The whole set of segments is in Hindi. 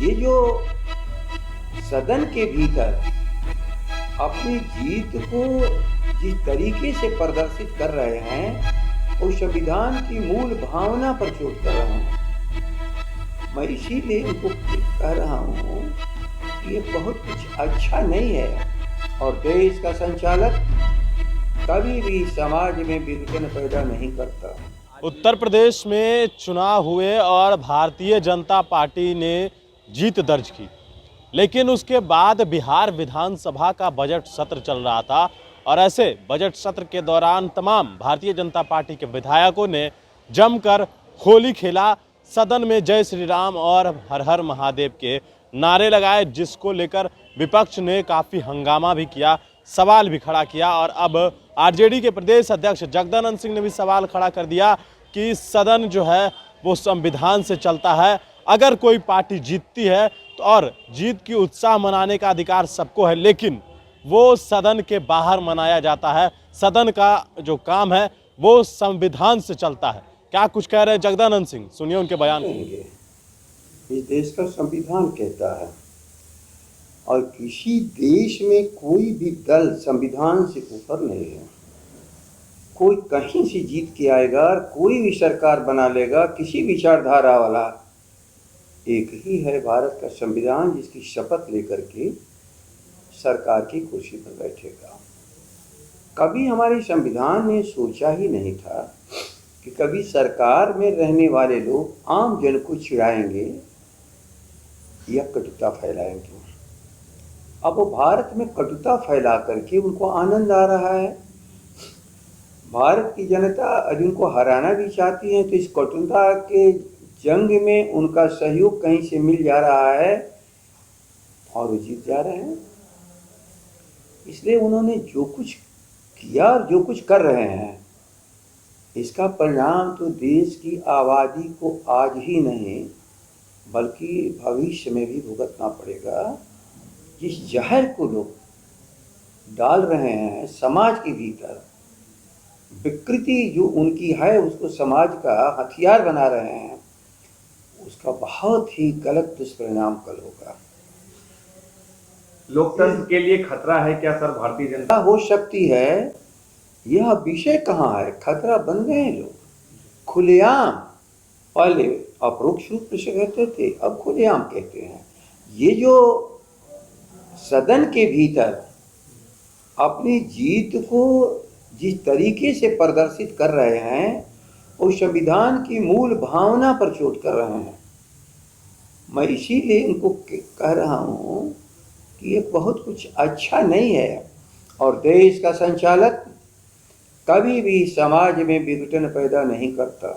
ये जो सदन के भीतर अपनी जीत को जिस तरीके से प्रदर्शित कर रहे हैं वो संविधान की मूल भावना पर चोट कर रहे हैं। मैं इसीलिए उनको कह रहा हूँ कि ये बहुत कुछ अच्छा नहीं है और देश का संचालक कभी भी समाज में विघटन पैदा नहीं करता। उत्तर प्रदेश में चुनाव हुए और भारतीय जनता पार्टी ने जीत दर्ज की, लेकिन उसके बाद बिहार विधानसभा का बजट सत्र चल रहा था और ऐसे बजट सत्र के दौरान तमाम भारतीय जनता पार्टी के विधायकों ने जमकर होली खेला। सदन में जय श्री राम और हर हर महादेव के नारे लगाए, जिसको लेकर विपक्ष ने काफ़ी हंगामा भी किया, सवाल भी खड़ा किया। और अब आरजेडी के प्रदेश अध्यक्ष जगदानंद सिंह ने भी सवाल खड़ा कर दिया कि सदन जो है वो संविधान से चलता है। अगर कोई पार्टी जीतती है तो और जीत की उत्साह मनाने का अधिकार सबको है, लेकिन वो सदन के बाहर मनाया जाता है। सदन का जो काम है वो संविधान से चलता है। क्या कुछ कह रहे हैं जगदानंद सिंह, सुनिए उनके बयान। इस देश का संविधान कहता है और किसी देश में कोई भी दल संविधान से ऊपर नहीं है। कोई कहीं से जीत के आएगा और कोई भी सरकार बना लेगा, किसी विचारधारा वाला, एक ही है भारत का संविधान जिसकी शपथ लेकर के सरकार की कुर्सी पर बैठेगा। कभी हमारे संविधान ने सोचा ही नहीं था कि कभी सरकार में रहने वाले लोग आम जन को चिढ़ाएंगे या कटुता फैलाएंगे। अब वो भारत में कटुता फैला करके उनको आनंद आ रहा है। भारत की जनता यदि उनको हराना भी चाहती है तो इस कटुता के जंग में उनका सहयोग कहीं से मिल जा रहा है और वो जीत जा रहे हैं। इसलिए उन्होंने जो कुछ किया और जो कुछ कर रहे हैं, इसका परिणाम तो देश की आबादी को आज ही नहीं बल्कि भविष्य में भी भुगतना पड़ेगा। जिस जहर को लोग डाल रहे हैं समाज के भीतर, विकृति जो उनकी है उसको समाज का हथियार बना रहे हैं, उसका बहुत ही गलत दुष्परिणाम कल होगा। लोकतंत्र के लिए खतरा है क्या सर भारतीय जनता? हो सकती है, यह विषय कहाँ है। खतरा बन गए हैं लोग खुलेआम। पहले अपरोक्ष रूप से कहते थे, अब खुलेआम कहते हैं। ये जो सदन के भीतर अपनी जीत को जिस तरीके से प्रदर्शित कर रहे हैं वो संविधान की मूल भावना पर चोट कर रहे हैं। मैं इसीलिए इनको कह रहा हूँ कि ये बहुत कुछ अच्छा नहीं है और देश का संचालक कभी भी समाज में विघटन पैदा नहीं करता।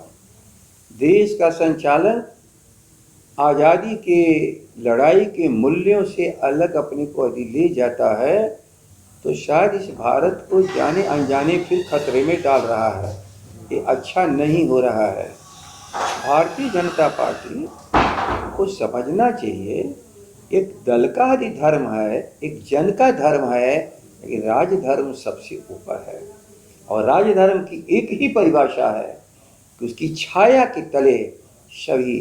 देश का संचालन आज़ादी के लड़ाई के मूल्यों से अलग अपने को यदि ले जाता है तो शायद इस भारत को जाने अनजाने फिर खतरे में डाल रहा है। ये अच्छा नहीं हो रहा है। भारतीय जनता पार्टी को समझना चाहिए, एक दल का यदि धर्म है, एक जन का धर्म है, लेकिन राजधर्म सबसे ऊपर है। और राजधर्म की एक ही परिभाषा है कि उसकी छाया के तले सभी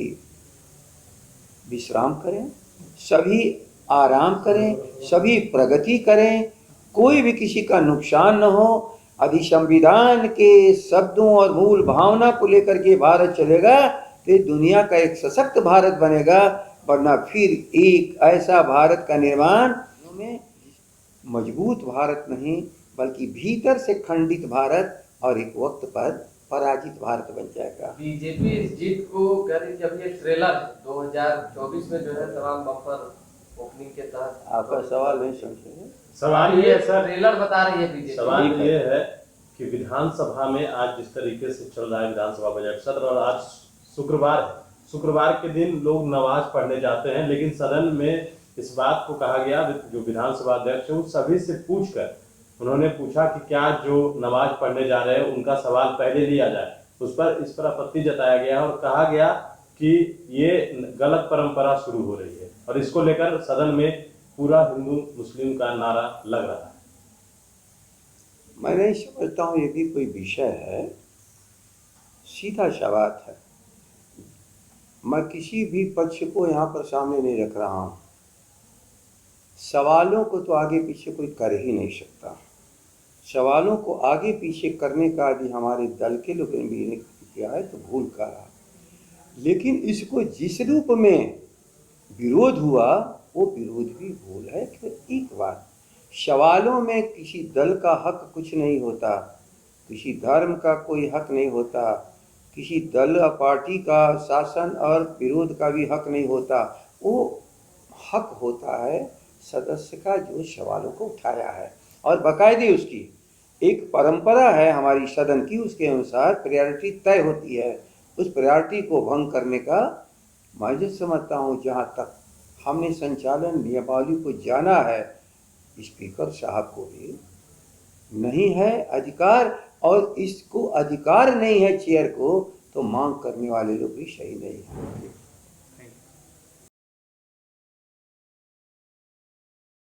विश्राम करें, सभी आराम करें, सभी प्रगति करें, कोई भी किसी का नुकसान न हो। यदि संविधान के शब्दों और मूल भावना को लेकर के भारत चलेगा तो दुनिया का एक सशक्त भारत बनेगा, वरना फिर एक ऐसा भारत का निर्माण में मजबूत भारत नहीं बल्कि भीतर से खंडित भारत और एक वक्त पर पराजित भारत बन जाएगा। बीजेपी इस जीत को कह रही थी, अब ये ट्रेलर 2024 में जो है तमाम बम्पर ओपनिंग के तहत। आपका सवाल नहीं समझे? सवाल ये है सर, ट्रेलर बता रही है बीजेपी। सवाल ये है कि विधानसभा में आज जिस तरीके से चल रहा है विधानसभा बजट सत्र, और आज शुक्रवार है, शुक्रवार के दिन लोग नमाज पढ़ने जाते हैं, लेकिन सदन में इस बात को कहा गया, जो विधानसभा अध्यक्ष है उन सभी से पूछकर उन्होंने पूछा कि क्या जो नमाज पढ़ने जा रहे हैं उनका सवाल पहले लिया जाए। इस पर आपत्ति जताया गया और कहा गया कि ये गलत परंपरा शुरू हो रही है और इसको लेकर सदन में पूरा हिंदू मुस्लिम का नारा लग रहा है। मैं नहीं समझता हूँ ये भी कोई विषय है, सीधा सा बात है। मैं किसी भी पक्ष को यहाँ पर सामने नहीं रख रहा हूँ। सवालों को तो आगे पीछे कोई कर ही नहीं सकता। सवालों को आगे पीछे करने का यदि हमारे दल के लोगों ने भी किया है तो भूल करा, लेकिन इसको जिस रूप में विरोध हुआ वो विरोध भी भूल है। कि एक बात, सवालों में किसी दल का हक कुछ नहीं होता, किसी धर्म का कोई हक नहीं होता, किसी दल या पार्टी का शासन और विरोध का भी हक नहीं होता। वो हक होता है सदस्य का जो सवालों को उठाया है, और बाकायदे उसकी एक परंपरा है हमारी सदन की, उसके अनुसार प्रायोरिटी तय होती है। उस प्रायोरिटी को भंग करने का मैं जो समझता हूँ, जहाँ तक हमने संचालन नियमावली को जाना है, स्पीकर साहब को भी नहीं है अधिकार, और इसको अधिकार नहीं है चेयर को, तो मांग करने वाले लोग भी सही नहीं हैं।